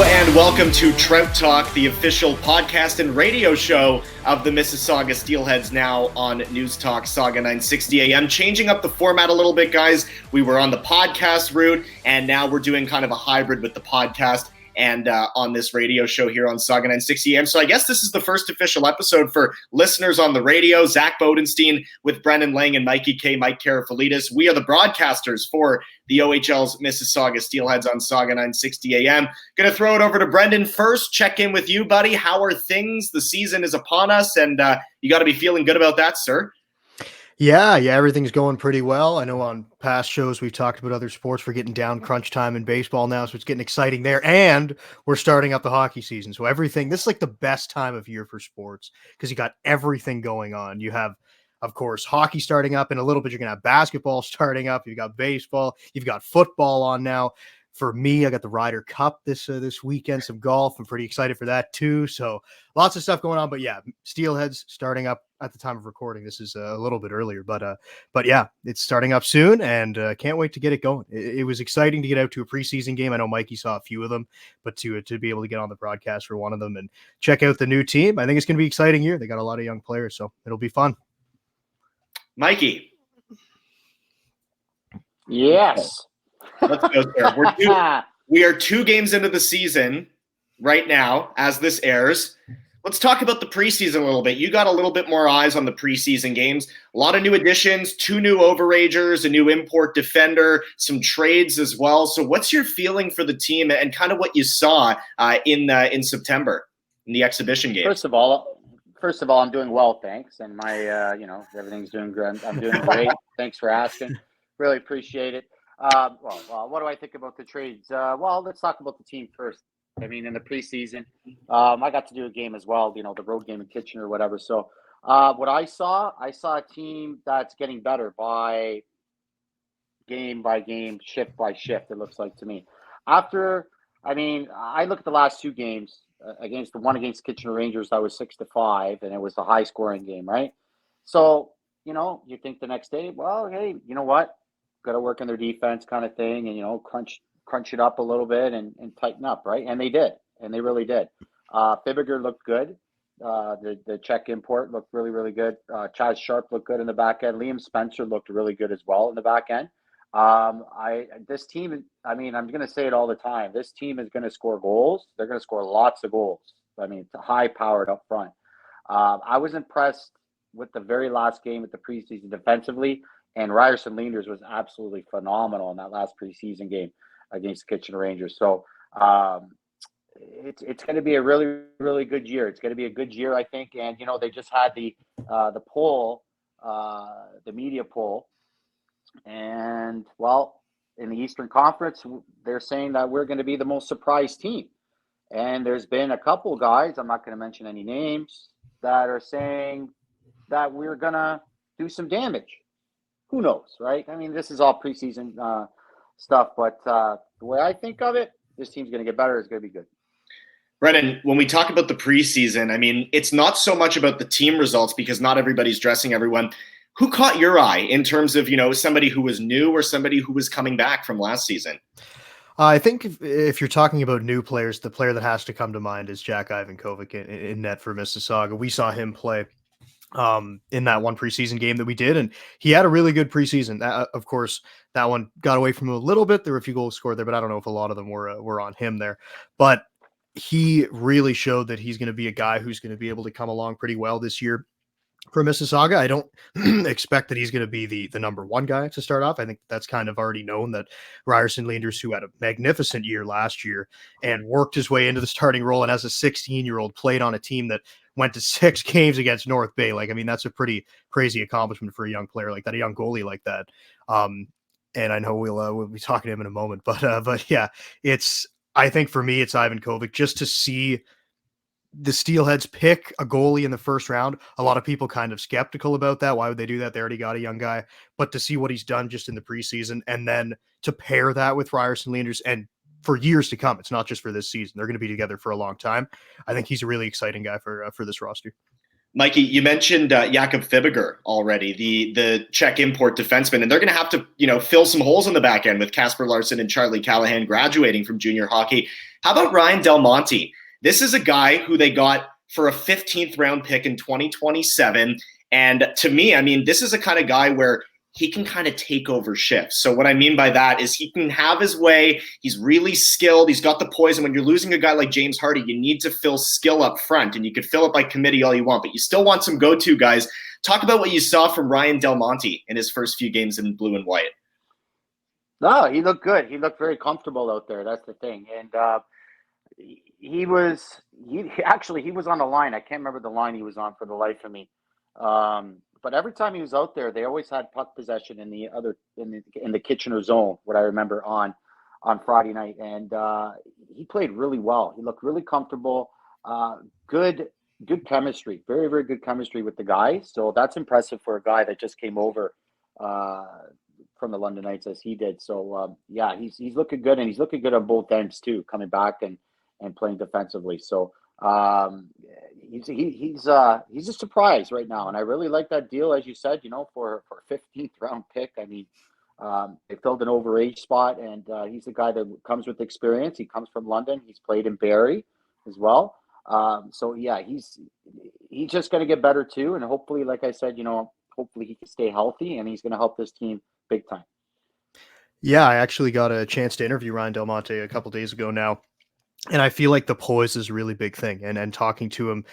And welcome to Trout Talk, the official podcast and radio show of the Mississauga Steelheads, now on News Talk Saga 960 AM. Changing up the format a little bit, guys. We were on the podcast route, and now we're doing kind of a hybrid with the podcast and on this radio show here on Saga 960 AM. So I guess this is the first official episode for listeners on the radio. Zack Bodenstein with Brendan Lang and Mike Karafilidis. We are the broadcasters for the OHL's Mississauga Steelheads on Saga 960 AM. Going to throw it over to Brendan first. Check in with you, buddy. How are things? The season is upon us, and you got to be feeling good about that, sir. Yeah, everything's going pretty well. I know on past shows we've talked about other sports. We're getting down crunch time in baseball now, so it's getting exciting there. And we're starting up the hockey season. So this is like the best time of year for sports because you got everything going on. You have, of course, hockey starting up in a little bit. You're going to have basketball starting up. You've got baseball. You've got football on now. For me, I got the Ryder Cup this weekend, some golf. I'm pretty excited for that too. So lots of stuff going on. But yeah, Steelheads starting up at the time of recording. This is a little bit earlier, but yeah, it's starting up soon, and can't wait to get it going. It was exciting to get out to a preseason game. I know Mikey saw a few of them, but to be able to get on the broadcast for one of them and check out the new team, I think it's going to be an exciting year. They got a lot of young players, so it'll be fun. Mikey. Yes. Let's go, sir. We are 2 games into the season right now as this airs. Let's talk about the preseason a little bit. You got a little bit more eyes on the preseason games. A lot of new additions, 2 new overagers, a new import defender, some trades as well. So what's your feeling for the team and kind of what you saw in September in the exhibition game? First of all, I'm doing well, thanks. And my, everything's doing good. I'm doing great. Thanks for asking. Really appreciate it. Well, what do I think about the trades? Well, let's talk about the team first. I mean, in the preseason, I got to do a game as well, the road game in Kitchener or whatever. So what I saw a team that's getting better by game, shift by shift, it looks like to me. I look at the last 2 games against the one against Kitchener Rangers, that was 6-5, and it was the high scoring game, right? So, you think the next day, well, hey, you know what? Got to work on their defense kind of thing and, crunch it up a little bit and tighten up, right? And they did, and they really did. Fibbiger looked good. The Czech import looked really, really good. Chaz Sharp looked good in the back end. Liam Spencer looked really good as well in the back end. This team, I'm going to say it all the time. This team is going to score goals. They're going to score lots of goals. It's high powered up front. I was impressed with the very last game at the preseason defensively. And Ryerson Leenders was absolutely phenomenal in that last preseason game against the Kitchener Rangers. So it's going to be a really, really good year. It's going to be a good year, I think. And, they just had the poll, the media poll. And, well, in the Eastern Conference, they're saying that we're going to be the most surprised team. And there's been a couple guys, I'm not going to mention any names, that are saying that we're going to do some damage. Who knows, right? This is all preseason stuff, but the way I think of it, this team's going to get better. It's going to be good. Brennan, when we talk about the preseason, it's not so much about the team results because not everybody's dressing everyone. Who caught your eye in terms of, somebody who was new or somebody who was coming back from last season? I think if you're talking about new players, the player that has to come to mind is Jack Ivankovic in net for Mississauga. We saw him play in that one preseason game that we did, and he had a really good preseason. Of course, that one got away from him a little bit. There were a few goals scored there, but I don't know if a lot of them were on him there. But he really showed that he's going to be a guy who's going to be able to come along pretty well this year for Mississauga. I don't expect that he's going to be the number 1 guy to start off. I think that's kind of already known that Ryerson Leenders, who had a magnificent year last year and worked his way into the starting role, and as a 16-year-old played on a team that went to 6 games against North Bay. That's a pretty crazy accomplishment for a young player like that, a young goalie like that. And I know we'll be talking to him in a moment, but yeah, I think for me, it's Ivankovic. Just to see the Steelheads pick a goalie in the first round, a lot of people kind of skeptical about that. Why would they do that? They already got a young guy. But to see what he's done just in the preseason and then to pair that with Ryerson Leenders and for years to come, it's not just for this season. They're going to be together for a long time. I think he's a really exciting guy for this roster. Mikey, you mentioned Jakub Fibiger already, the Czech import defenseman, and they're going to have to, fill some holes in the back end with Kasper Larsson and Charlie Callahan graduating from junior hockey. How about Ryan Del Monte? This is a guy who they got for a 15th round pick in 2027. And to me, I mean, this is a kind of guy where he can kind of take over shifts. So what I mean by that is he can have his way. He's really skilled. He's got the poison. When you're losing a guy like James Hardy, you need to fill skill up front, and you could fill it by committee all you want, but you still want some go-to guys. Talk about what you saw from Ryan Del Monte in his first few games in blue and white. No, he looked good. He looked very comfortable out there. That's the thing. And he was on the line. I can't remember the line he was on for the life of me. But every time he was out there, they always had puck possession in the Kitchener zone, what I remember on Friday night. And he played really well. He looked really comfortable. Good chemistry, very, very good chemistry with the guys. So that's impressive for a guy that just came over from the London Knights as he did. So he's looking good, and he's looking good on both ends too, coming back and playing defensively. So he's a surprise right now, and I really like that deal, as you said. For a 15th round pick. I mean, they filled an overage spot, and he's the guy that comes with experience. He comes from London. He's played in Barrie as well. He's just going to get better too, and hopefully, like I said, hopefully he can stay healthy, and he's going to help this team big time. Yeah, I actually got a chance to interview Ryan Del Monte a couple days ago now. And I feel like the poise is a really big thing. And talking to him,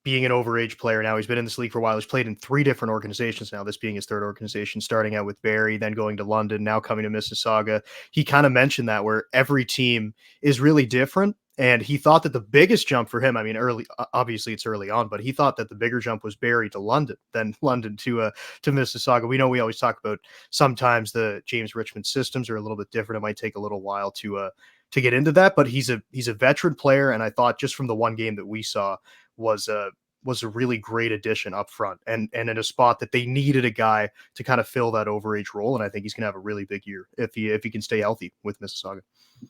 being an overage player now, he's been in this league for a while. He's played in 3 different organizations now, this being his 3rd organization, starting out with Barrie, then going to London, now coming to Mississauga. He kind of mentioned that where every team is really different. And he thought that the biggest jump for him, I mean, obviously it's early on, but he thought that the bigger jump was Barrie to London than London to Mississauga. We know we always talk about sometimes the James Richmond systems are a little bit different. It might take a little while to get into that, but he's a veteran player. And I thought just from the one game that we saw was a really great addition up front and in a spot that they needed a guy to kind of fill that overage role. And I think he's going to have a really big year if he can stay healthy with Mississauga.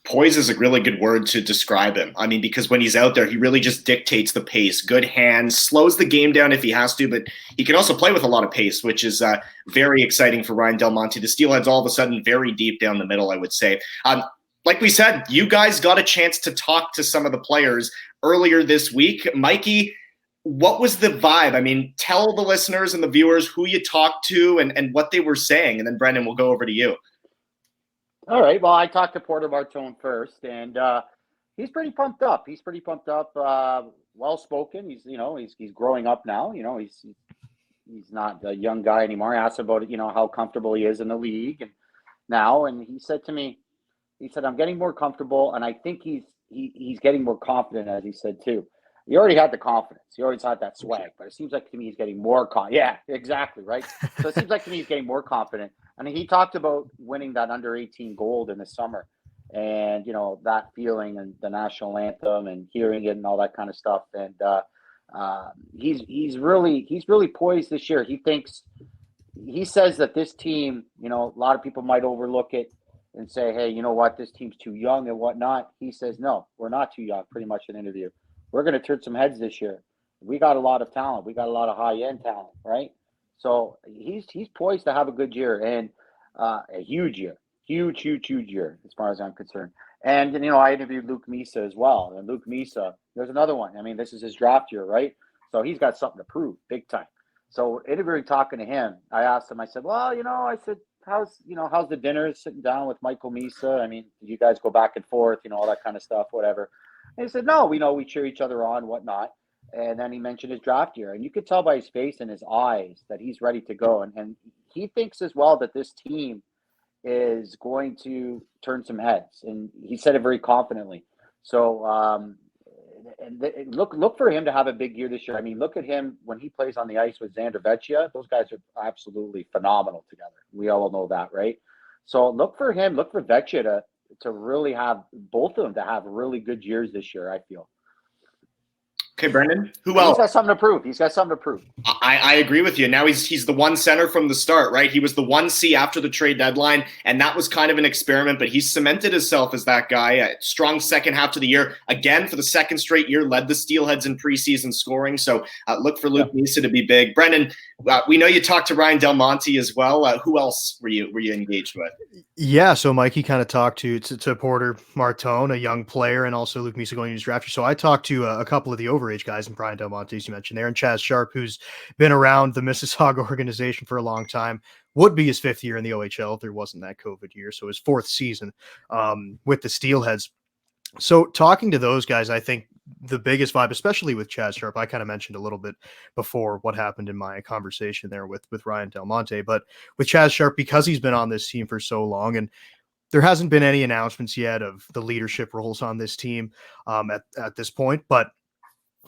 Poise is a really good word to describe him. I mean, because when he's out there, he really just dictates the pace. Good hands, slows the game down if he has to, but he can also play with a lot of pace, which is very exciting for Ryan Del Monte. The Steelheads all of a sudden very deep down the middle, I would say. Like we said, you guys got a chance to talk to some of the players earlier this week. Mikey, what was the vibe? I mean, tell the listeners and the viewers who you talked to and what they were saying, and then Brendan, we'll go over to you. All right. Well, I talked to Porter Martone first, and he's pretty pumped up. Well-spoken. He's growing up now. He's not a young guy anymore. I asked about how comfortable he is in the league and he said to me, I'm getting more comfortable, and I think he's getting more confident, as he said too. He already had the confidence. He always had that swag, but it seems like to me he's getting more confident. Yeah, exactly, right? So it seems like to me he's getting more confident. And he talked about winning that under-18 gold in the summer and, that feeling and the national anthem and hearing it and all that kind of stuff. And he's really poised this year. He says that this team, a lot of people might overlook it and say, hey, you know what, this team's too young and whatnot. He says, no, we're not too young, pretty much in an interview. We're going to turn some heads this year. We got a lot of talent. We got a lot of high-end talent, right? So he's poised to have a good year and a huge year. Huge year as far as I'm concerned. And, I interviewed Luke Misa as well. And Luke Misa, there's another one. I mean, this is his draft year, right? So he's got something to prove big time. So talking to him, I asked him, I said, well, how's the dinner sitting down with Michael Misa? I mean, you guys go back and forth, all that kind of stuff, whatever. And he said, no, we cheer each other on, whatnot. And then he mentioned his draft year. And you could tell by his face and his eyes that he's ready to go. And he thinks as well that this team is going to turn some heads. And he said it very confidently. So look for him to have a big year this year. I mean, look at him when he plays on the ice with Xander Vecchia. Those guys are absolutely phenomenal together. We all know that, right? So look for him. Look for Vecchia to really have both of them to have really good years this year, I feel. Okay, Brendan. Who He's else? got something to prove. He's got something to prove. I agree with you. Now he's the one center from the start, right? He was the 1C after the trade deadline, and that was kind of an experiment, but he's cemented himself as that guy. A strong second half of the year. Again, for the second straight year, led the Steelheads in preseason scoring. So look for Luke Nisa to be big. Brendan, we know you talked to Ryan Del Monte as well. Who else were you engaged with? Yeah, so Mikey kind of talked to Porter Martone, a young player, and also Luke Nisa going to his draft year. So I talked to a couple of the overage guys, and Brian Del Monte, as you mentioned there, and Chaz Sharp, who's been around the Mississauga organization for a long time. Would be his 5th year in the OHL if there wasn't that COVID year, so his 4th season with the Steelheads. So talking to those guys, I think the biggest vibe, especially with Chaz Sharp, I kind of mentioned a little bit before what happened in my conversation there with Ryan Del Monte, but with Chaz Sharp, because he's been on this team for so long, and there hasn't been any announcements yet of the leadership roles on this team at this point, but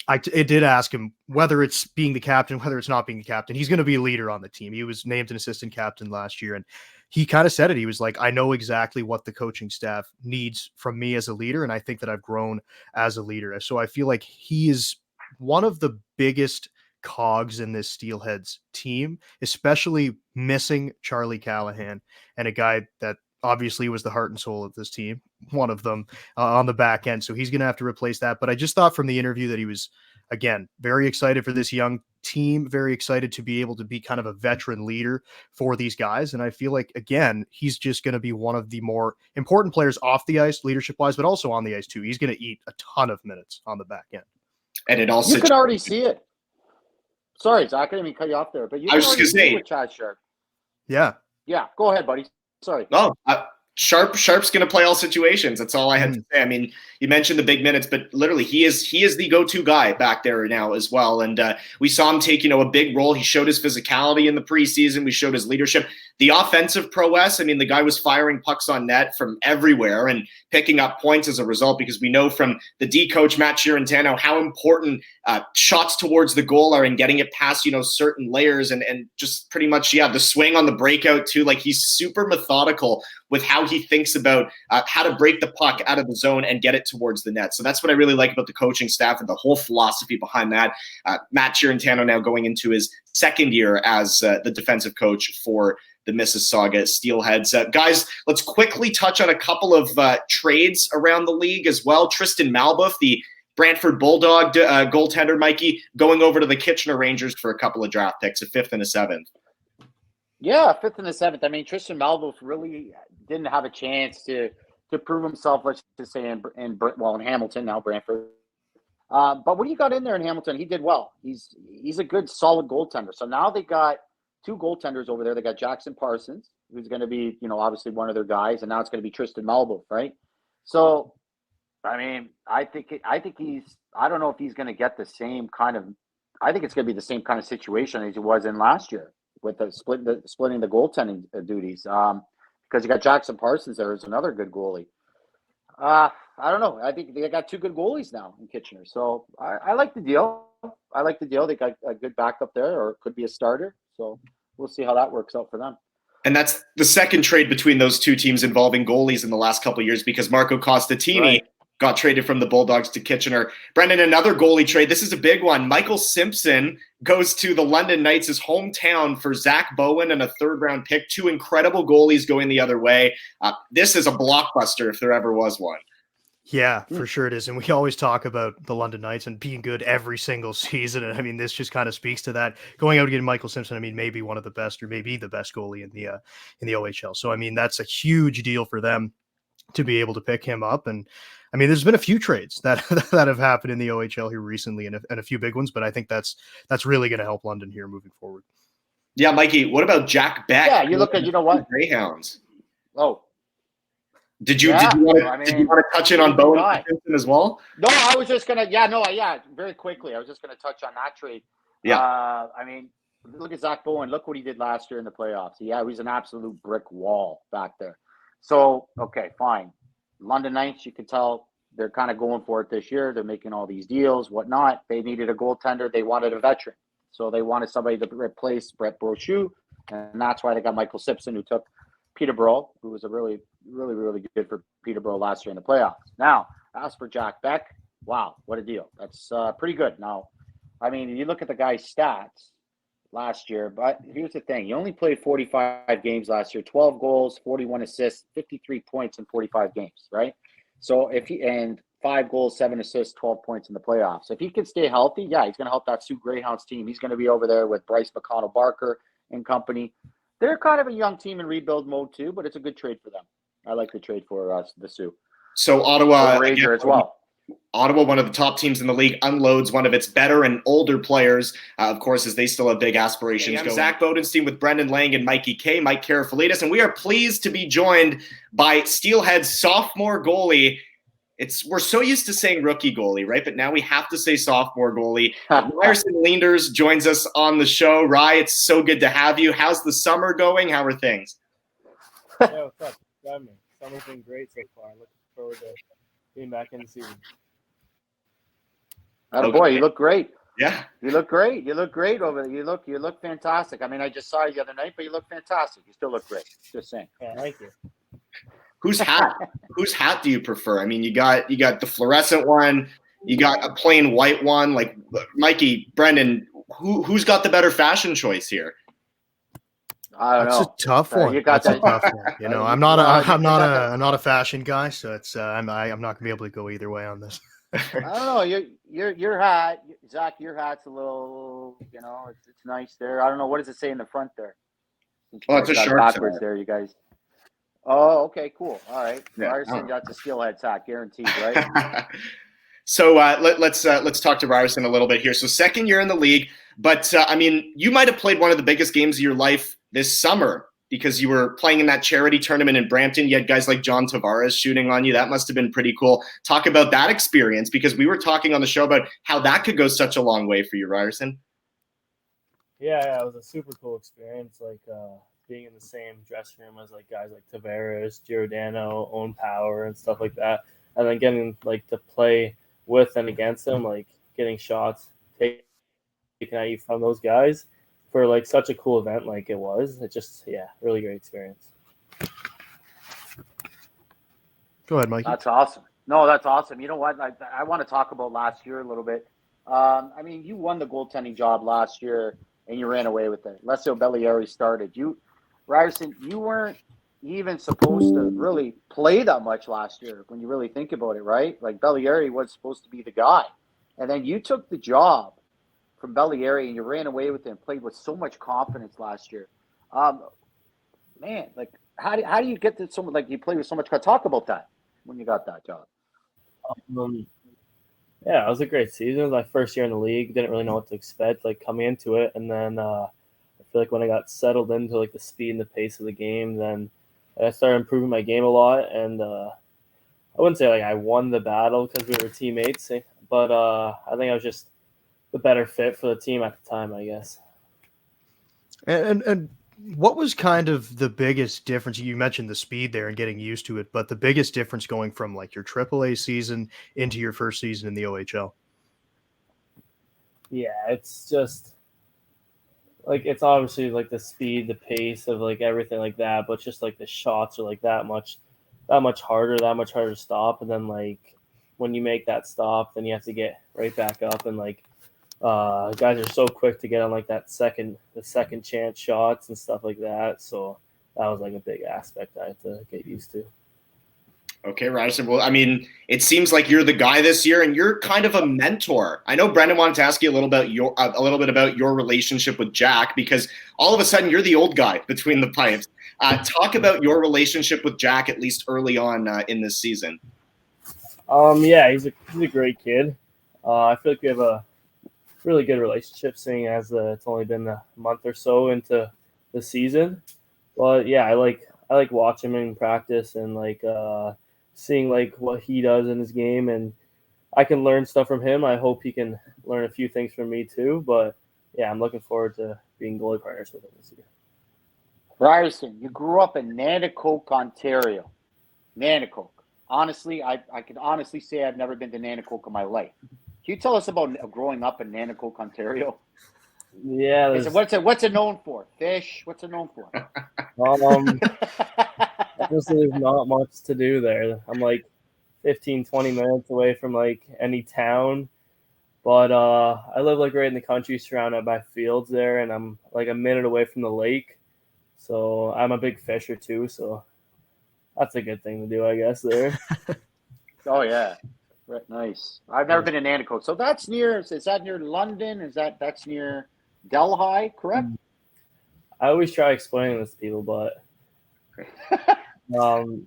it did ask him whether it's being the captain, whether it's not being the captain. He's going to be a leader on the team. He was named an assistant captain last year, and he kind of said it. He was like, I know exactly what the coaching staff needs from me as a leader, and I think that I've grown as a leader. So I feel like he is one of the biggest cogs in this Steelheads team, especially missing Charlie Callahan, and a guy that obviously was the heart and soul of this team, one of them on the back end. So he's going to have to replace that. But I just thought from the interview that he was, again, very excited for this young team, very excited to be able to be kind of a veteran leader for these guys. And I feel like, again, he's just going to be one of the more important players off the ice, leadership wise, but also on the ice too. He's going to eat a ton of minutes on the back end. And it also, you can already see it. Sorry, Zach, I didn't mean to cut you off there, but I was just going to say, with Chad Sharp. Yeah. Go ahead, buddy. Sorry. No, Sharp's going to play all situations. That's all I had to say. I mean, you mentioned the big minutes, but literally he is the go-to guy back there now as well. And we saw him take, a big role. He showed his physicality in the preseason. We showed his leadership. The offensive prowess, I mean, the guy was firing pucks on net from everywhere and picking up points as a result, because we know from the D coach, Matt Girantano, how important shots towards the goal are in getting it past, certain layers and just pretty much, the swing on the breakout too. Like, he's super methodical with how he thinks about how to break the puck out of the zone and get it towards the net. So that's what I really like about the coaching staff and the whole philosophy behind that. Matt Girantano now going into his second year as the defensive coach for the Mississauga Steelheads. Guys, let's quickly touch on a couple of trades around the league as well. Tristan Malbuff, the Brantford Bulldog goaltender, Mikey, going over to the Kitchener Rangers for a couple of draft picks, a 5th and a 7th. Yeah, 5th and a 7th. I mean, Tristan Malbuff really didn't have a chance to prove himself, let's just say, in Hamilton, now Brantford. But when he got in there in Hamilton, he did well. He's a good, solid goaltender. So now they got 2 goaltenders over there. They got Jackson Parsons, who's going to be, obviously one of their guys, and now it's going to be Tristan Malbuff, right? So, I mean, I think he's. I don't know if he's going to get the same kind of. I think it's going to be the same kind of situation as he was in last year with the splitting the goaltending duties. Because you got Jackson Parsons there as another good goalie. I don't know. I think they got 2 good goalies now in Kitchener, so I like the deal. They got a good backup there, or it could be a starter. So we'll see how that works out for them. And that's the second trade between those 2 teams involving goalies in the last couple of years, because Marco Costatini got traded from the Bulldogs to Kitchener. Brendan, another goalie trade. This is a big one. Michael Simpson goes to the London Knights, his hometown, for Zack Bowen and a 3rd-round pick. 2 incredible goalies going the other way. This is a blockbuster if there ever was one. Yeah, for sure it is. And we always talk about the London Knights and being good every single season. And I mean, this just kind of speaks to that. Going out and getting Michael Simpson, I mean, maybe one of the best, or maybe the best goalie in the OHL. So I mean, that's a huge deal for them to be able to pick him up. And I mean, there's been a few trades that have happened in the OHL here recently, and a few big ones. But I think that's really going to help London here moving forward. Yeah, Mikey, what about Jack Beck? Yeah, you look at, what? Greyhounds. Oh. Did you want to touch in on Bowen as well? No, I was just gonna. Very quickly, I was just gonna touch on that trade. Yeah. I mean, look at Zack Bowen. Look what he did last year in the playoffs. Yeah, he's an absolute brick wall back there. So okay, fine. London Knights, you can tell they're kind of going for it this year. They're making all these deals, whatnot. They needed a goaltender. They wanted a veteran, so they wanted somebody to replace Brett Brochu, and that's why they got Michael Simpson, who took Peterborough, who was a really good for Peterborough last year in the playoffs. Now, as for Jack Beck, Wow, what a deal. That's pretty good. Now, I mean, you look at the guy's stats last year, but here's the thing. He only played 45 games last year, 12 goals, 41 assists, 53 points in 45 games, right? So and 5 goals, 7 assists, 12 points in the playoffs. If he can stay healthy, yeah, he's going to help that Sioux Greyhounds team. He's going to be over there with Bryce McConnell-Barker and company. They're kind of a young team in rebuild mode too, but it's a good trade for them. I like the trade for us, the Sioux. So Ottawa, Ranger as well. Ottawa, one of the top teams in the league, unloads one of its better and older players, of course, as they still have big aspirations. Zack Bodenstein with Brendan Lang and Mike Karafilidis, and we are pleased to be joined by Steelheads sophomore goalie. We're so used to saying rookie goalie, right? But now we have to say sophomore goalie. Ryerson Leenders joins us on the show. Rye, it's so good to have you. How's the summer going? How are things? Yeah, what's up? Summer's been great so far. Looking forward to being back in the season. Oh boy, you look great. Yeah. You look great. You look great over there. You look fantastic. I mean, I just saw you the other night, but you look fantastic. You still look great. Just saying. Yeah, thank you. Whose hat do you prefer? I mean, you got the fluorescent one, you got a plain white one. Like Mikey, Brendan, who's got the better fashion choice here? I don't know. That's a tough one. You got That's that. a tough one. You know, I'm not a fashion guy, so it's I'm not gonna be able to go either way on this. I don't know. Your hat, Zach. Your hat's a little, it's nice there. I don't know. What does it say in the front there? Oh, it's a shark backwards there, you guys. Oh, okay, cool. All right. Yeah. Ryerson got the Steelheads hat, guaranteed, right? So let's talk to Ryerson a little bit here. So second year in the league, but I mean, you might have played one of the biggest games of your life this summer because you were playing in that charity tournament in Brampton. You had guys like John Tavares shooting on you. That must have been pretty cool. Talk about that experience, because we were talking on the show about how that could go such a long way for you, Ryerson. Yeah, it was a super cool experience. Like being in the same dressing room as like guys like Tavares, Giordano, Owen Power, and stuff like that, and then getting like to play with and against them, like getting shots taken at you from those guys for like such a cool event like it was. It just, really great experience. Go ahead, Mikey. That's awesome. No, that's awesome. You know what? I want to talk about last year a little bit. I mean, you won the goaltending job last year, and you ran away with it. Alessio Bellieri started. Ryerson, you weren't even supposed to really play that much last year when you really think about it, right? Like Bellieri was supposed to be the guy. And then you took the job from Bellieri and you ran away with it and played with so much confidence last year. Man, like how do you get to someone like you play with so much? Talk about that when you got that job. Yeah, it was a great season. It was my first year in the league. Didn't really know what to expect, like coming into it. And then I feel like when I got settled into like the speed and the pace of the game, then I started improving my game a lot. And I wouldn't say like I won the battle because we were teammates, but I think I was just the better fit for the team at the time, I guess. And what was kind of the biggest difference? You mentioned the speed there and getting used to it, but the biggest difference going from like your AAA season into your first season in the OHL? Yeah, it's just like it's obviously like the speed, the pace of like everything like that, but just like the shots are like that much harder to stop. And then like when you make that stop, then you have to get right back up, and like guys are so quick to get on like the second chance shots and stuff like that. So that was like a big aspect I had to get used to. Okay, Ryerson. Well, I mean, it seems like you're the guy this year, and you're kind of a mentor. I know Brendan wanted to ask you a little bit about your relationship with Jack, because all of a sudden you're the old guy between the pipes. Talk about your relationship with Jack, at least early on in this season. Yeah, he's a great kid. I feel like we have a really good relationship, seeing as it's only been a month or so into the season. But yeah, I like watching him in practice and like seeing like what he does in his game, and I can learn stuff from him. I hope he can learn a few things from me too. But yeah, I'm looking forward to being goalie partners with him this year. Ryerson, you grew up in Nanticoke, Ontario. Nanticoke. Honestly, I could honestly say I've never been to Nanticoke in my life. Can you tell us about growing up in Nanticoke, Ontario? Yeah. What's it known for? Fish? What's it known for? Obviously, there's not much to do there. I'm like 15, 20 minutes away from like any town. But I live like right in the country, surrounded by fields there, and I'm like a minute away from the lake. So I'm a big fisher too. So that's a good thing to do, I guess. There. Oh yeah, right. Nice. I've never been in Nanticoke, so that's near. Is that near London? That's near Delhi? Correct. I always try explaining this to people, but do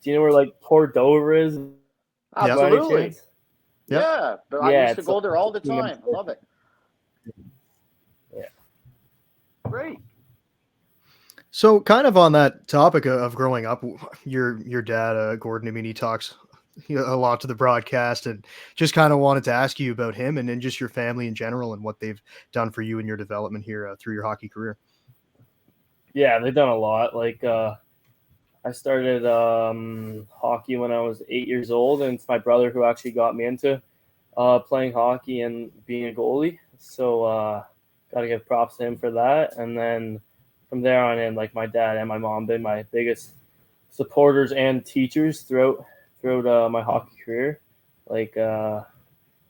you know where like Port Dover is? Absolutely. Yep. Yeah, but Yeah, I used to go there all the time. I love it. Yeah. Great. So, kind of on that topic of growing up, your dad, Gordon, I mean, he talks a lot to the broadcast, and just kind of wanted to ask you about him and then just your family in general and what they've done for you in your development here through your hockey career. Yeah, they've done a lot. Like I started hockey when I was 8 years old, and it's my brother who actually got me into playing hockey and being a goalie. So got to give props to him for that. And then from there on in, like my dad and my mom been my biggest supporters and teachers throughout my hockey career. Like I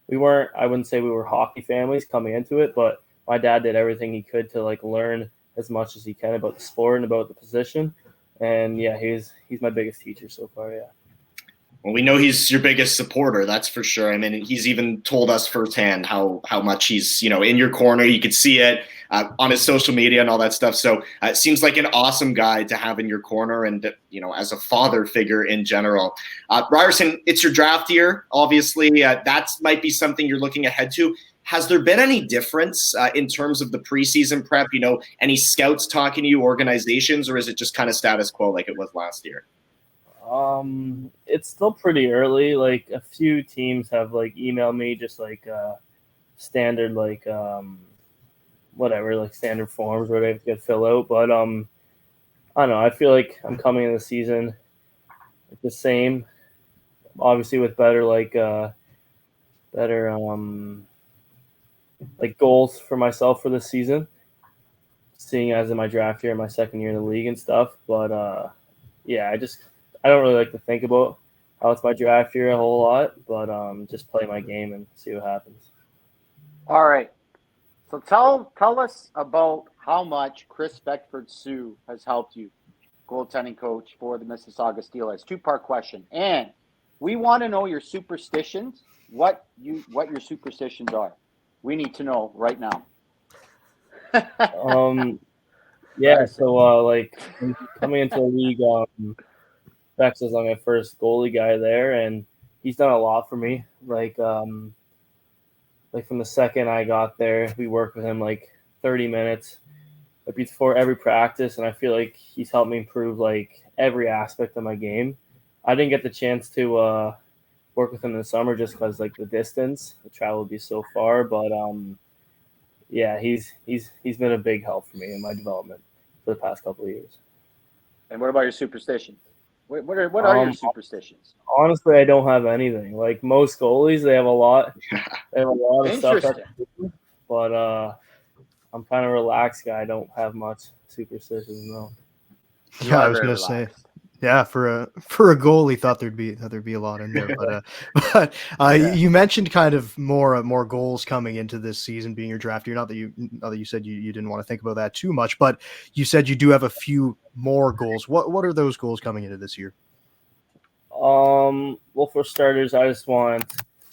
wouldn't say we were hockey families coming into it, but my dad did everything he could to like learn as much as he can about the sport and about the position. And yeah, he's my biggest teacher so far. Yeah. Well, we know he's your biggest supporter, that's for sure. I mean, he's even told us firsthand how much he's, in your corner. You could see it on his social media and all that stuff. So it seems like an awesome guy to have in your corner and, as a father figure in general. Ryerson, it's your draft year, obviously. That might be something you're looking ahead to. Has there been any difference in terms of the preseason prep? Any scouts talking to you, organizations, or is it just kind of status quo like it was last year? It's still pretty early. Like a few teams have like emailed me just like standard like whatever, like standard forms where they could fill out. But I don't know. I feel like I'm coming in the season the same, obviously with better like goals for myself for this season, seeing as in my draft year, my second year in the league and stuff. But yeah, I don't really like to think about how it's my draft year a whole lot, but just play my game and see what happens. All right. So tell us about how much Chris Beckford-Sue has helped you, goaltending coach for the Mississauga Steelheads. 2-part question. And we want to know your superstitions, what your superstitions are. We need to know right now. Yeah, so like coming into the league, Bex was my first goalie guy there, and he's done a lot for me. Like from the second I got there, we worked with him like 30 minutes before every practice, and I feel like he's helped me improve like every aspect of my game. I didn't get the chance to work with him in the summer just because like the distance, the travel would be so far, but yeah, he's been a big help for me in my development for the past couple of years. And what about your superstitions? What are your superstitions? Honestly, I don't have anything. Like most goalies, they have a lot. They have a lot of stuff. But I'm kind of a relaxed guy. I don't have much superstitions, no. Yeah, I was gonna say. Yeah, for a goalie, thought there'd be a lot in there, but you mentioned kind of more goals coming into this season being your draft year. Not that you said you didn't want to think about that too much, but you said you do have a few more goals. What are those goals coming into this year? Well, for starters, I just want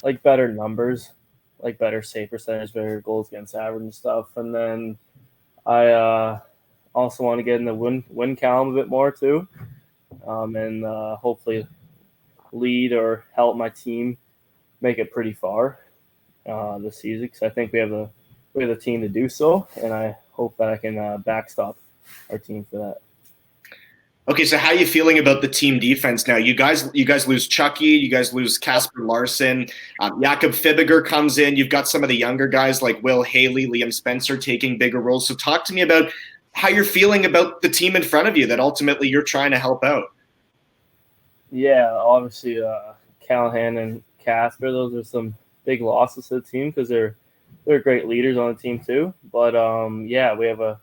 like better numbers, like better save percentage, better goals against average and stuff, and then I also want to get in the win column a bit more too. And hopefully lead or help my team make it pretty far this season, because I think we have the team to do so, and I hope that I can backstop our team for that. Okay, so how are you feeling about the team defense now? You guys lose Chucky, you guys lose Kasper Larsson, Jakob Fibiger comes in. You've got some of the younger guys like Will Haley, Liam Spencer taking bigger roles. So talk to me about how you're feeling about the team in front of you that ultimately you're trying to help out. Yeah, obviously Callahan and Kasper, those are some big losses to the team because they're great leaders on the team too. But yeah, we have a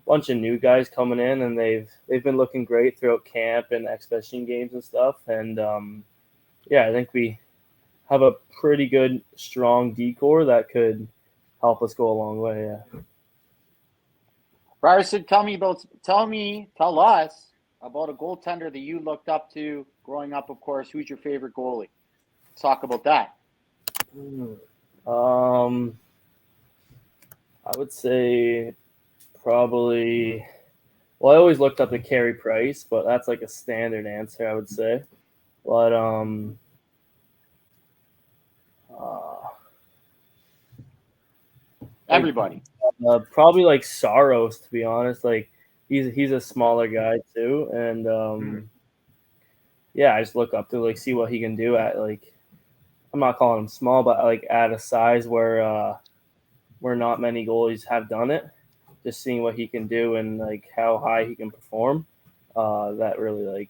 bunch of new guys coming in, and they've been looking great throughout camp and exhibition games and stuff. And yeah, I think we have a pretty good, strong decor that could help us go a long way. Yeah. Ryerson, tell us about a goaltender that you looked up to growing up, of course. Who's your favorite goalie? Let's talk about that. I would say probably. Well, I always looked up to Carey Price, but that's like a standard answer, I would say. But Everybody. Probably like Saros, to be honest. Like he's a smaller guy too, and yeah, I just look up to like see what he can do at like. I'm not calling him small, but like at a size where not many goalies have done it. Just seeing what he can do and like how high he can perform, that really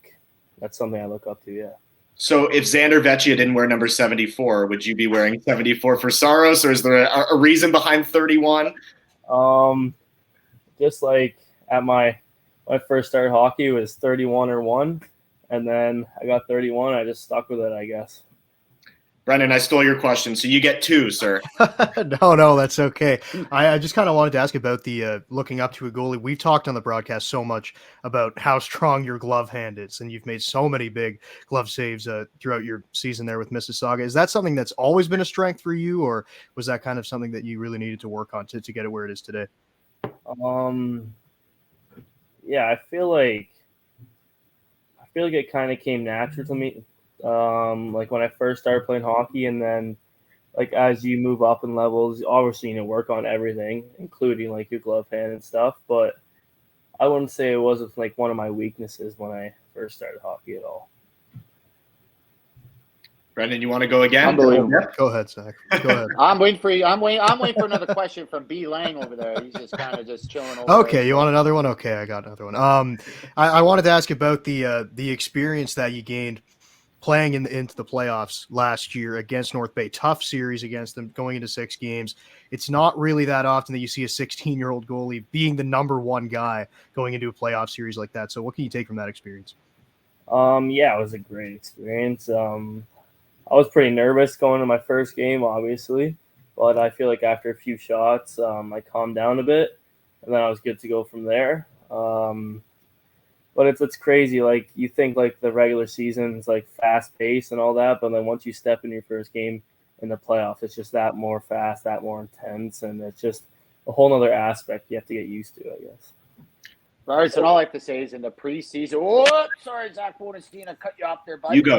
that's something I look up to. Yeah. So if Xander Vecchia didn't wear number 74, would you be wearing 74 for Saros, or is there a reason behind 31? Just like at when I first started hockey, it was 31 or 1, and then I got 31. I just stuck with it, I guess. Brendan, I stole your question, so you get 2, sir. No, that's okay. I just kind of wanted to ask about the looking up to a goalie. We've talked on the broadcast so much about how strong your glove hand is, and you've made so many big glove saves throughout your season there with Mississauga. Is that something that's always been a strength for you, or was that kind of something that you really needed to work on to get it where it is today? Yeah, I feel like it kind of came natural to me. Like when I first started playing hockey, and then like as you move up in levels, obviously you need to work on everything, including like your glove hand and stuff. But I wouldn't say it wasn't like one of my weaknesses when I first started hockey at all. Brendan, you want to go again? Unbelievable. Go ahead, Zach. Go ahead. I'm waiting for you. I'm waiting for another question from B Lang over there. He's just kind of just chilling over Okay, there. you want another one? Okay, I got another one. I wanted to ask about the experience that you gained playing into the playoffs last year against North Bay. Tough series against them, going into 6 games. It's not really that often that you see a 16-year-old goalie being the number 1 guy going into a playoff series like that. So what can you take from that experience? Yeah, it was a great experience. I was pretty nervous going to my first game, obviously, but I feel like after a few shots, I calmed down a bit, and then I was good to go from there. But it's crazy. Like you think like the regular season's like fast paced and all that, but then once you step in your first game in the playoffs, it's just that more fast, that more intense, and it's just a whole nother aspect you have to get used to, I guess. All right, so all I have to say is in the preseason. Oh, sorry, Zack Bodenstein, I cut you off there, buddy. You go.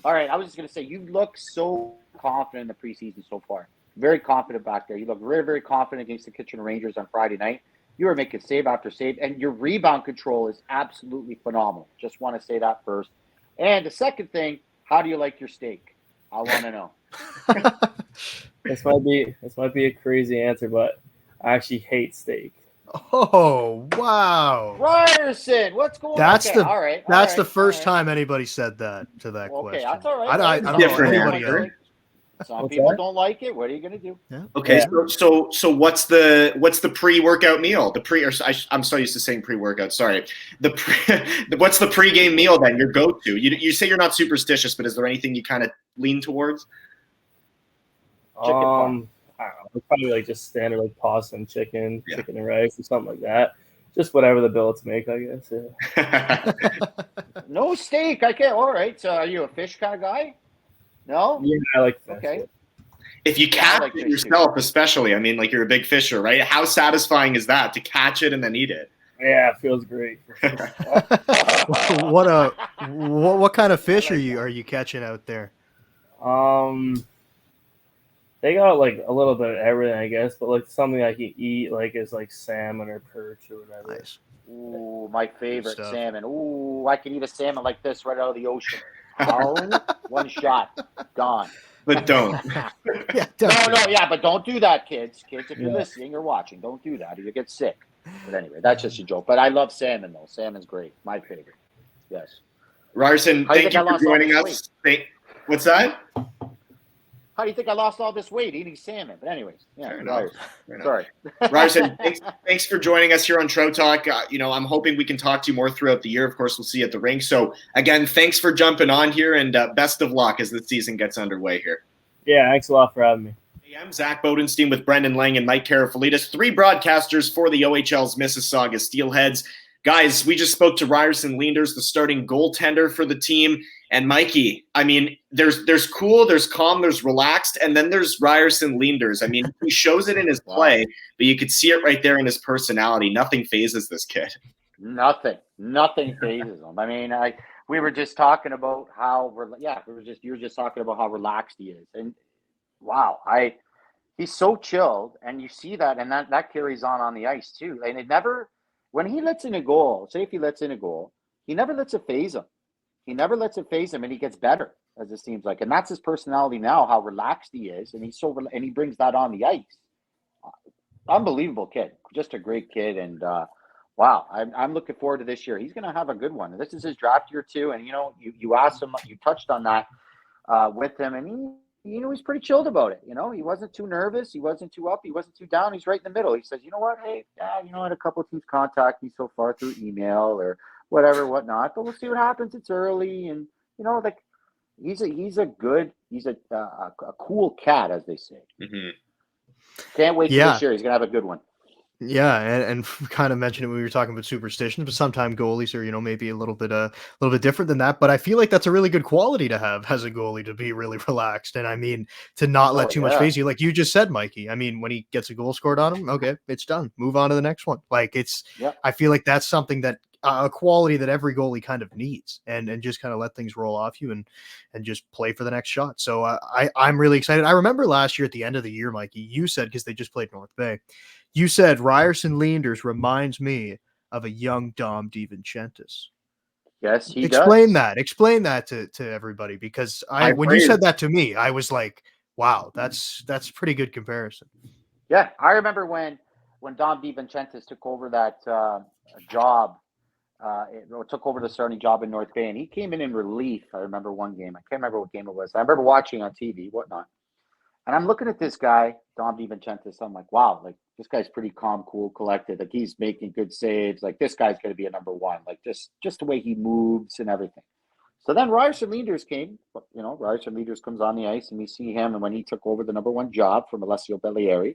All right, I was just going to say, you look so confident in the preseason so far. Very confident back there. You look very, very confident against the Kitchener Rangers on Friday night. You are making save after save, and your rebound control is absolutely phenomenal. Just want to say that first. And the second thing, how do you like your steak? I want to know. This might be a crazy answer, but I actually hate steak. Oh, wow. Ryerson, what's going on? That's the first time anybody said that to that question. Okay, that's all right. I don't know anybody else. Some people don't like it. What are you going to do? Yeah. Okay, yeah. So what's the pre-workout meal? I'm so used to saying pre-workout. Sorry. What's the pre-game meal then? Your go-to? You say you're not superstitious, but is there anything you kind of lean towards? Chicken farm. I don't know. Probably like just standard like pasta and chicken and rice or something like that. Just whatever the billets make, I guess. Yeah. No steak. I can't. All right. So are you a fish kind of guy? No? Yeah, I like fish. Okay. If you catch it yourself, especially, I mean, like you're a big fisher, right? How satisfying is that to catch it and then eat it? Yeah, it feels great. What kind of fish are you catching out there? They got like a little bit of everything, I guess, but like something I can eat like is like salmon or perch or whatever. Nice. Ooh, my favorite salmon. Ooh, I can eat a salmon like this right out of the ocean. One shot, gone. But don't. But don't do that, kids. Kids, if you're listening or watching, don't do that or you get sick. But anyway, that's just a joke. But I love salmon, though. Salmon's great. My favorite. Yes. Ryerson, thank you for joining us. What's that? How do you think I lost all this weight eating salmon? But anyways, yeah. Sorry. Ryerson, thanks for joining us here on Trout Talk. I'm hoping we can talk to you more throughout the year. Of course, we'll see you at the rink. So again, thanks for jumping on here, and best of luck as the season gets underway here. Yeah, thanks a lot for having me. I'm Zack Bodenstein with Brendan Lang and Mike Karafilidis, 3 broadcasters for the OHL's Mississauga Steelheads. Guys, we just spoke to Ryerson Leenders, the starting goaltender for the team. And Mikey, I mean, there's cool, there's calm, there's relaxed, and then there's Ryerson Leenders. I mean, he shows it in his play, but you could see it right there in his personality. Nothing phases this kid. Nothing phases him. I mean, we were just talking about how you were just talking about how relaxed he is, and wow, he's so chilled, and you see that, and that carries on the ice too. And it never, when he lets in a goal, say if he lets in a goal, he never lets it phase him. He never lets it phase him, and he gets better, as it seems like. And that's his personality now, how relaxed he is, and and he brings that on the ice. Unbelievable kid, just a great kid, and wow, I'm looking forward to this year. He's going to have a good one. And this is his draft year too, and you asked him, you touched on that with him, and he's pretty chilled about it. He wasn't too nervous, he wasn't too up, he wasn't too down. He's right in the middle. He says, you know what, hey, a couple of teams contact me so far through email or whatever, whatnot, but we'll see what happens. It's early, and he's a cool cat, as they say. Mm-hmm. Can't wait for this year. He's gonna have a good one. Yeah, and kind of mentioned it when we were talking about superstitions, but sometimes goalies are, maybe a little bit different than that. But I feel like that's a really good quality to have as a goalie, to be really relaxed. And I mean, to not let too much phase you, like you just said, Mikey. I mean, when he gets a goal scored on him, okay, it's done. Move on to the next one. I feel like that's something that a quality that every goalie kind of needs, and just kind of let things roll off you and just play for the next shot. So I'm really excited. I remember last year at the end of the year, Mikey, you said, because they just played North Bay, you said Ryerson Leenders reminds me of a young Dom DiVincentis. Yes, he Explain does. Explain that to everybody, because when you said that to me, I was like, wow, that's pretty good comparison. Yeah, I remember when Dom DiVincentis took over that job, took over the starting job in North Bay, and he came in relief. I remember one game. I can't remember what game it was. I remember watching on TV, whatnot. And I'm looking at this guy, Dom DiVincentis. I'm like, wow, this guy's pretty calm, cool, collected. Like, he's making good saves. Like, this guy's going to be a number one. Like, just the way he moves and everything. So then Ryerson Leenders came. Ryerson Leenders comes on the ice, and we see him. And when he took over the number one job from Alessio Bellieri,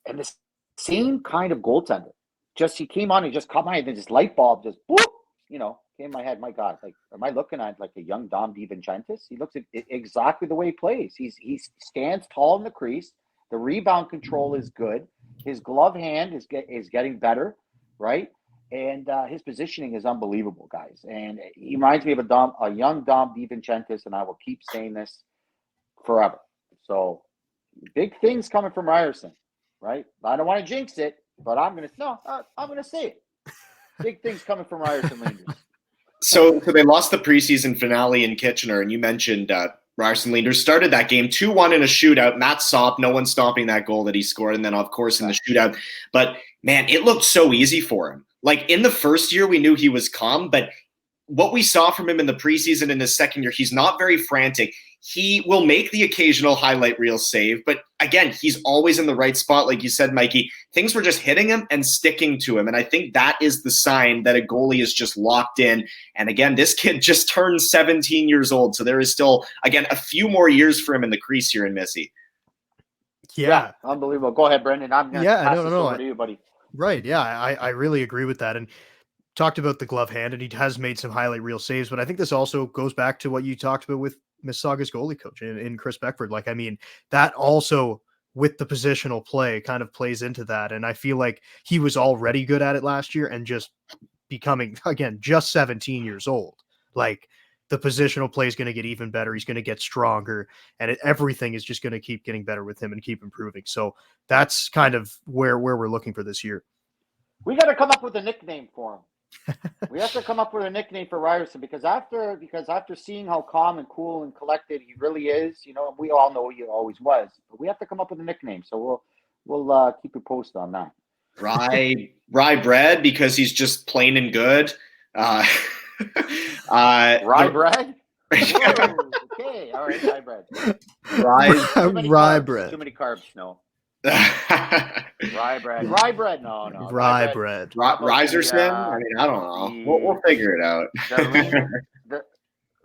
and this same kind of goaltender. Just he came on and just caught my head, and this light bulb just boop, came in my head. My God, am I looking at a young Dom DiVincentis? He looks at exactly the way he plays. He stands tall in the crease. The rebound control is good. His glove hand is getting better, right? And his positioning is unbelievable, guys. And he reminds me of a young Dom DiVincentis, and I will keep saying this forever. So big things coming from Ryerson, right? I don't want to jinx it, but I'm gonna say it. Big things coming from Ryerson Leenders. So they lost the preseason finale in Kitchener, and you mentioned Ryerson Leenders started that game 2-1 in a shootout. Matt Sopp, no one stopping that goal that he scored, and then of course in the shootout. But man, it looked so easy for him. Like in the first year, we knew he was calm, but what we saw from him in the preseason in his second year, he's not very frantic. He will make the occasional highlight reel save, but again, he's always in the right spot. Like you said, Mikey, things were just hitting him and sticking to him. And I think that is the sign that a goalie is just locked in. And again, this kid just turned 17 years old. So there is still, again, a few more years for him in the crease here in Missy. Yeah. Unbelievable. Go ahead, Brendan. I'm going to pass this over to you, buddy. Right. Yeah, I really agree with that. And talked about the glove hand, and he has made some highlight reel saves, but I think this also goes back to what you talked about with Mississauga's goalie coach in Chris Beckford. Like, I mean, that also with the positional play kind of plays into that. And I feel like he was already good at it last year, and just becoming, again, just 17 years old. Like, the positional play is going to get even better. He's going to get stronger, and everything is just going to keep getting better with him and keep improving. So that's kind of where we're looking for this year. We got to come up with a nickname for him. We have to come up with a nickname for Ryerson, because after seeing how calm and cool and collected he really is, we all know he always was, but we have to come up with a nickname. So we'll keep you posted on that. Rye bread, because he's just plain and good. Rye bread. Whoa, okay, all right, rye bread. Rye bread. Too many carbs, no. Rye Rye bread, no. Rye bread. Ryerson? I mean, I don't know. We'll figure it out. The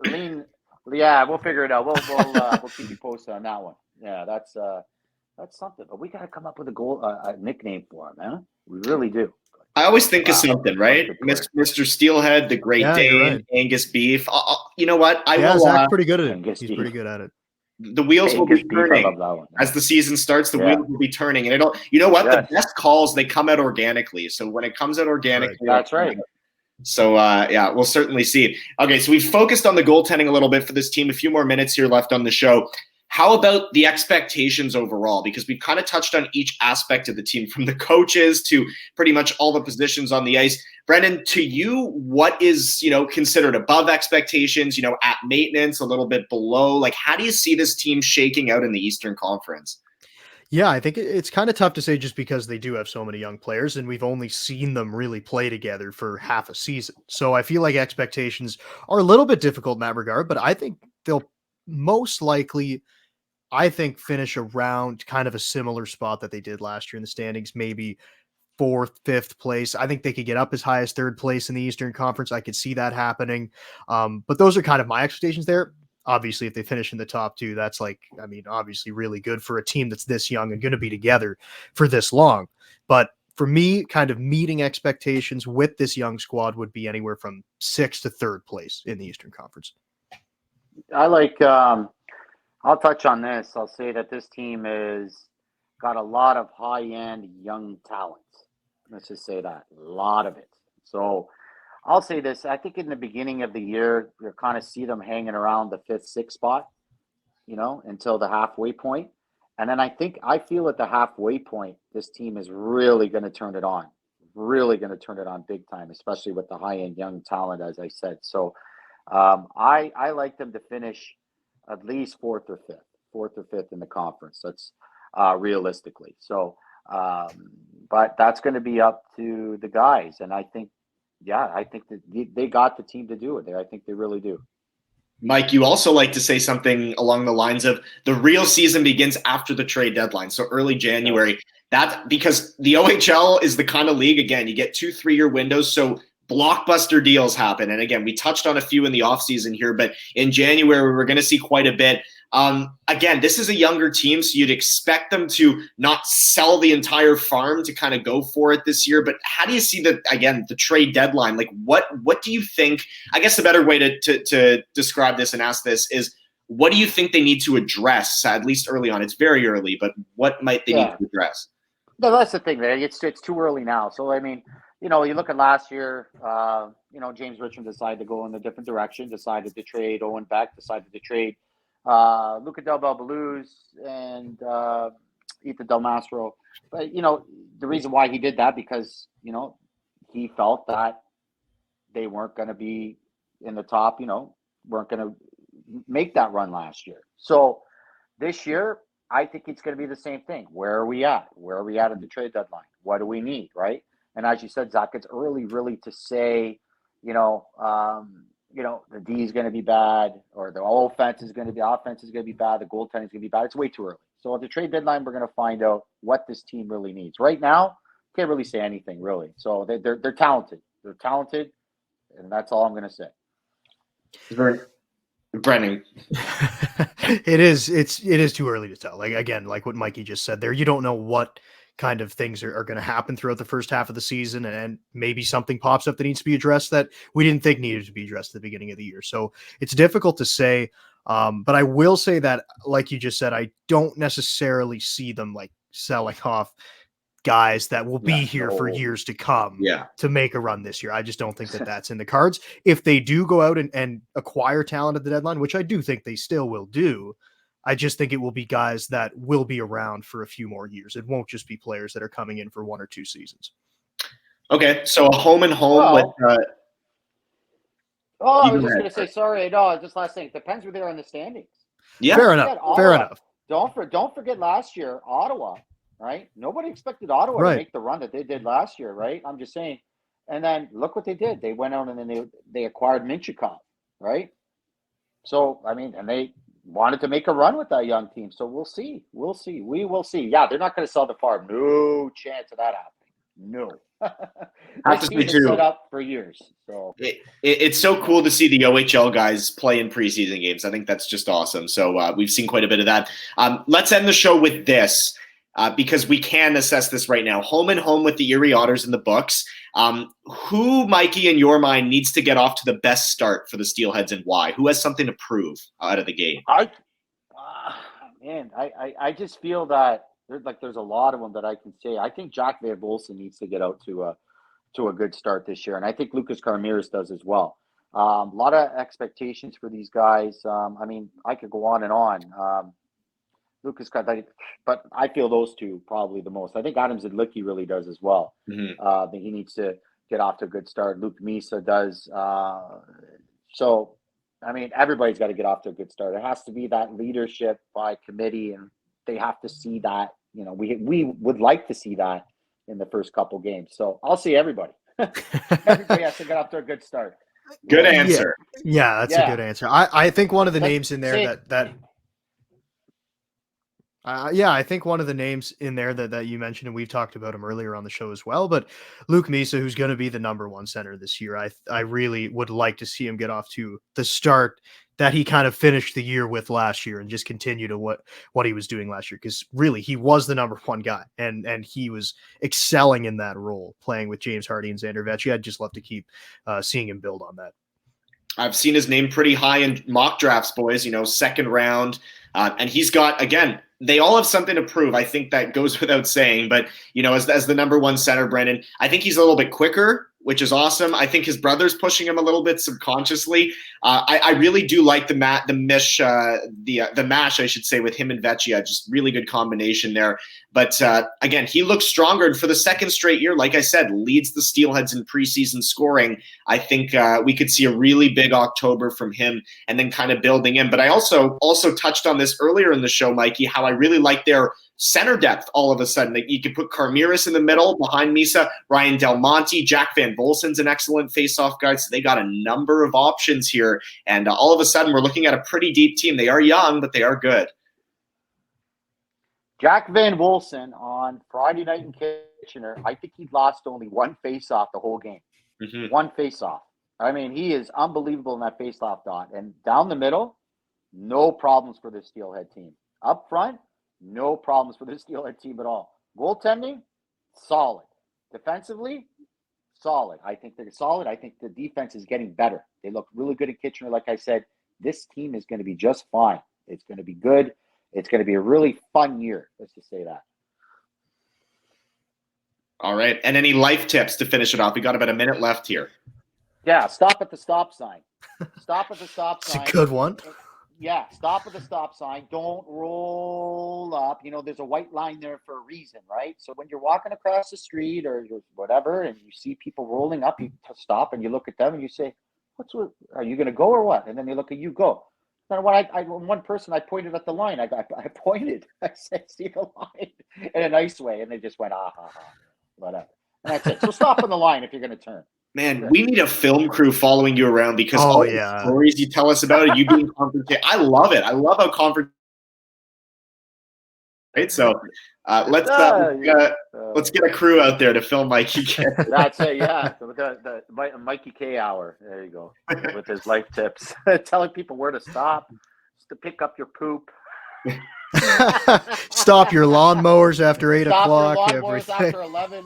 lean. Yeah, we'll figure it out. We'll keep you posted on that one. Yeah, that's something. But we got to come up with a nickname for him, man. We really do. I always think of something, right? Mr. Steelhead, the Great Dane, right. Angus Beef. You know what? Zach's pretty good at it. He's pretty good at it. The wheels will be turning as the season starts. The wheels will be turning, and it'll. You know what? Yes. The best calls, they come out organically. So when it comes out organically, that's right. So we'll certainly see. Okay, so we've focused on the goaltending a little bit for this team. A few more minutes here left on the show. How about the expectations overall? Because we've kind of touched on each aspect of the team, from the coaches to pretty much all the positions on the ice. Brendan, to you, what is, considered above expectations, at maintenance, a little bit below? Like, how do you see this team shaking out in the Eastern Conference? Yeah, I think it's kind of tough to say just because they do have so many young players and we've only seen them really play together for half a season. So I feel like expectations are a little bit difficult in that regard, but I think they'll most likely finish around kind of a similar spot that they did last year in the standings, maybe 4th, 5th place. I think they could get up as high as 3rd place in the Eastern Conference. I could see that happening. But those are kind of my expectations there. Obviously, if they finish in the top 2, that's obviously really good for a team that's this young and going to be together for this long. But for me, kind of meeting expectations with this young squad would be anywhere from 6th to 3rd place in the Eastern Conference. I like, I'll touch on this. I'll say that this team has got a lot of high-end young talent. Let's just say that. A lot of it. So I'll say this. I think in the beginning of the year, you'll kind of see them hanging around the 5th, 6th spot, until the halfway point. And then I feel at the halfway point, this team is really going to turn it on. Really going to turn it on big time, especially with the high-end young talent, as I said. So I like them to finish at least 4th or 5th in the conference. That's realistically. So, but that's going to be up to the guys. And I think that they got the team to do it. I think they really do. Mike, you also like to say something along the lines of the real season begins after the trade deadline. So early January. That's because the OHL is the kind of league, again, you get 2-3-year windows. So blockbuster deals happen. And again, we touched on a few in the offseason here, but in January, we're going to see quite a bit. Again, this is a younger team, so you'd expect them to not sell the entire farm to kind of go for it this year. But how do you see the trade deadline? Like, what do you think? I guess the better way to describe this and ask this is, what do you think they need to address, at least early on? It's very early, but what might they need to address? No, that's the thing, man. It's too early now. So, I mean, you look at last year, James Richmond decided to go in a different direction, decided to trade Owen Beck, decided to trade Luca Del Belbaluz and Ethan Del Mastro. But, the reason why he did that, because, he felt that they weren't going to be in the top, weren't going to make that run last year. So this year, I think it's going to be the same thing. Where are we at? Where are we at the trade deadline? What do we need, right? And as you said, Zach, it's early really to say, the D is going to be bad, or the offense is going to be bad, the goaltending is going to be bad. It's way too early. So at the trade deadline, we're going to find out what this team really needs. Right now, can't really say anything really. So they're talented. They're talented, and that's all I'm going to say. Brennan. It is too early to tell. Like what Mikey just said there, you don't know what kind of things are going to happen throughout the first half of the season, and maybe something pops up that needs to be addressed that we didn't think needed to be addressed at the beginning of the year. So it's difficult to say, but I will say that, like you just said, I don't necessarily see them like selling off guys that will be here for years to come to make a run this year. I just don't think that that's in the cards. If they do go out and acquire talent at the deadline, which I do think they still will do, I just think it will be guys that will be around for a few more years. It won't just be players that are coming in for 1 or 2 seasons. Okay, so a home with. I was just going to say, sorry, no, just last thing. It depends where they are in the standings. Yeah, fair enough. Don't forget last year, Ottawa, right? Nobody expected Ottawa to make the run that they did last year, right? I'm just saying. And then look what they did. They went out and then they acquired Minchikov, right? So, I mean, and they wanted to make a run with that young team. So we'll see. We'll see. We will see. Yeah, they're not going to sell the farm. No chance of that happening. No. Have to say too, set up for years. So it's so cool to see the OHL guys play in preseason games. I think that's just awesome. So we've seen quite a bit of that. Let's end the show with this. Because we can assess this right now. Home and home with the Erie Otters in the books. Who, Mikey, in your mind, needs to get off to the best start for the Steelheads and why? Who has something to prove out of the gate? I just feel that there's a lot of them that I can say. I think Jack Van Bolsen needs to get out to a good start this year, and I think Lucas Karafilidis does as well. A lot of expectations for these guys. I mean, I could go on and on. Lucas, but I feel those two probably the most. I think Adam Zidlicki really does as well. Mm-hmm. I think he needs to get off to a good start. Luke Misa does. So, I mean, everybody's got to get off to a good start. It has to be that leadership by committee, and they have to see that. You know, we would like to see that in the first couple games. So I'll see everybody. Everybody has to get off to a good start. Good answer. Yeah, that's a good answer. I think one of the names in there I think one of the names in there that you mentioned, and we've talked about him earlier on the show as well, but Luke Misa, who's going to be the number one center this year, I really would like to see him get off to the start that he kind of finished the year with last year and just continue to what he was doing last year, because really he was the number one guy and he was excelling in that role, playing with James Hardy and Xander Vecchi. I'd just love to keep seeing him build on that. I've seen his name pretty high in mock drafts, boys, second round. And he's got, again, they all have something to prove. I think that goes without saying. But, as the number one center, Brendan, I think he's a little bit quicker, which is awesome. I think his brother's pushing him a little bit subconsciously. I really do like the mash, I should say, with him and Vecchia. Just really good combination there. But again, he looks stronger, and for the second straight year, like I said, leads the Steelheads in preseason scoring. I think we could see a really big October from him, and then kind of building in. But I also touched on this earlier in the show, Mikey, how I really like their center depth all of a sudden. That you could put Karafilidis in the middle behind Misa, Ryan Del Monte, Jack Van Bolsen's an excellent face-off guard. So they got a number of options here. And all of a sudden, we're looking at a pretty deep team. They are young, but they are good. Jack Van Bolsen on Friday night in Kitchener, I think he lost only one face-off the whole game. Mm-hmm. One face-off. I mean, he is unbelievable in that face-off dot. And down the middle, no problems for the Steelhead team. Up front, no problems for the Steelhead team at all. Goaltending, solid. Defensively, solid. I think they're solid. I think the defense is getting better. They look really good at Kitchener. Like I said, this team is going to be just fine. It's going to be good. It's going to be a really fun year. Let's just say that. All right. And any life tips to finish it off? We got about a minute left here. Yeah, stop at the stop sign. Stop at the stop sign. It's a good one. Yeah, stop at the stop sign. Don't roll up. There's a white line there for a reason, right? So when you're walking across the street or whatever, and you see people rolling up, you stop and you look at them and you say, are you going to go or what? And then they look at you, go. Then one person, I pointed at the line. I pointed. I said, see the line in a nice way. And they just went, whatever. And that's it. So stop on the line if you're going to turn. Man, we need a film crew following you around because all the stories you tell us about it, you being confronted. I love it. I love how confronted. Right, so let's get a crew out there to film Mikey K. That's it. Yeah, the Mikey K hour. There you go with his life tips, telling people where to stop, to pick up your poop. Stop your lawnmowers after 8 o'clock. Stop your lawnmowers after 11.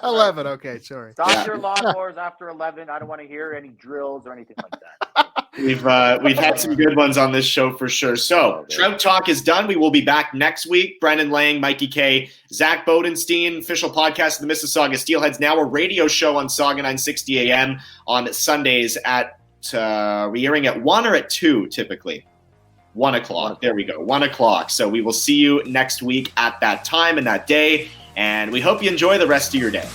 11. Okay, sorry. Stop your lawnmowers after 11. I don't want to hear any drills or anything like that. We've had some good ones on this show for sure. So Trout Talk is done. We will be back next week. Brendan Lang, Mikey K, Zack Bodenstein, official podcast of the Mississauga Steelheads. Now a radio show on Saga 960 AM on Sundays at we airing at 1 or at 2 typically. 1 o'clock. There we go. 1 o'clock. So we will see you next week at that time and that day. And we hope you enjoy the rest of your day.